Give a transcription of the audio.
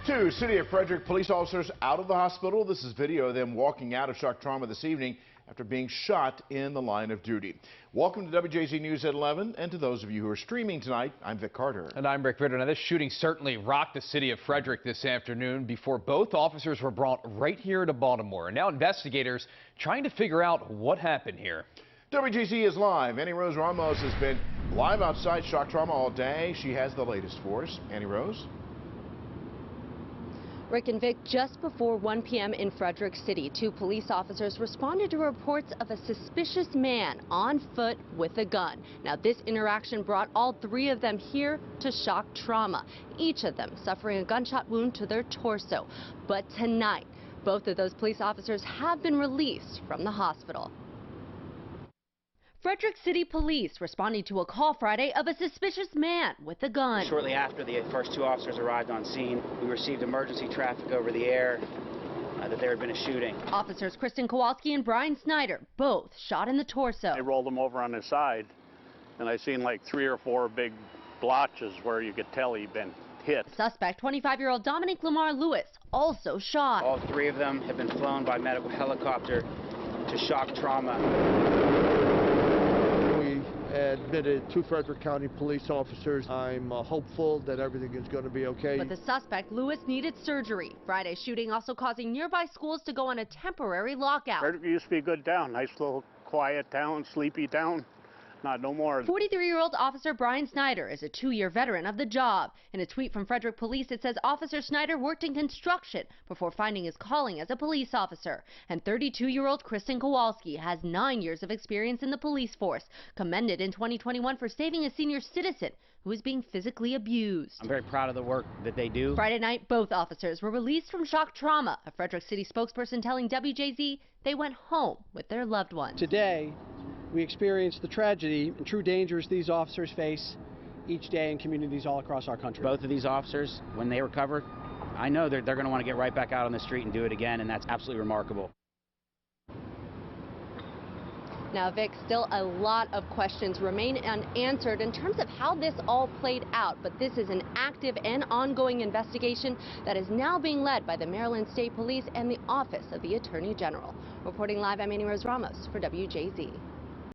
Two City of Frederick police officers out of the hospital. This is video of them walking out of shock trauma this evening after being shot in the line of duty. Welcome to WJZ News at 11, and to those of you who are streaming tonight, I'm Vic Carter. And I'm Rick Ritter. Now, this shooting certainly rocked the city of Frederick this afternoon before both officers were brought right here to Baltimore. And now investigators trying to figure out what happened here. WJZ is live. Annie Rose Ramos has been live outside shock trauma all day. She has the latest for us. Annie Rose? Rick and Vic, just before 1 p.m. in Frederick City, two police officers responded to reports of a suspicious man on foot with a gun. Now, this interaction brought all three of them here to shock trauma, each of them suffering a gunshot wound to their torso. But tonight, both of those police officers have been released from the hospital. Frederick City Police responding to a call Friday of a suspicious man with a gun. Shortly after the first two officers arrived on scene, we received emergency traffic over the air that there had been a shooting. Officers Kristen Kowalski and Brian Snyder, both shot in the torso. I rolled him over on his side, and I seen like 3 or 4 big blotches where you could tell he'd been hit. The suspect, 25-year-old Dominic Lamar Lewis, also shot. All three of them have been flown by medical helicopter to shock trauma. Admitted 2 Frederick County police officers. I'm hopeful that everything is going to be okay. But the suspect, Lewis, needed surgery. Friday's shooting also causing nearby schools to go on a temporary lockout. Frederick used to be a good town, nice little quiet town, sleepy town. Not no more. 43-year-old Officer Brian Snyder is a 2-year veteran of the job. In a tweet from Frederick Police, it says Officer Snyder worked in construction before finding his calling as a police officer. And 32-year-old Kristen Kowalski has 9 years of experience in the police force, commended in 2021 for saving a senior citizen who was being physically abused. I'm very proud of the work that they do. Friday night, both officers were released from shock trauma. A Frederick City spokesperson telling WJZ they went home with their loved ones. Today, we experienced the tragedy and true dangers these officers face each day in communities all across our country. Both of these officers, when they recover, I know they're going to want to get right back out on the street and do it again, and that's absolutely remarkable. Now, Vic, still a lot of questions remain unanswered in terms of how this all played out, but this is an active and ongoing investigation that is now being led by the Maryland State Police and the Office of the Attorney General. Reporting live, I'm Annie Rose Ramos for WJZ.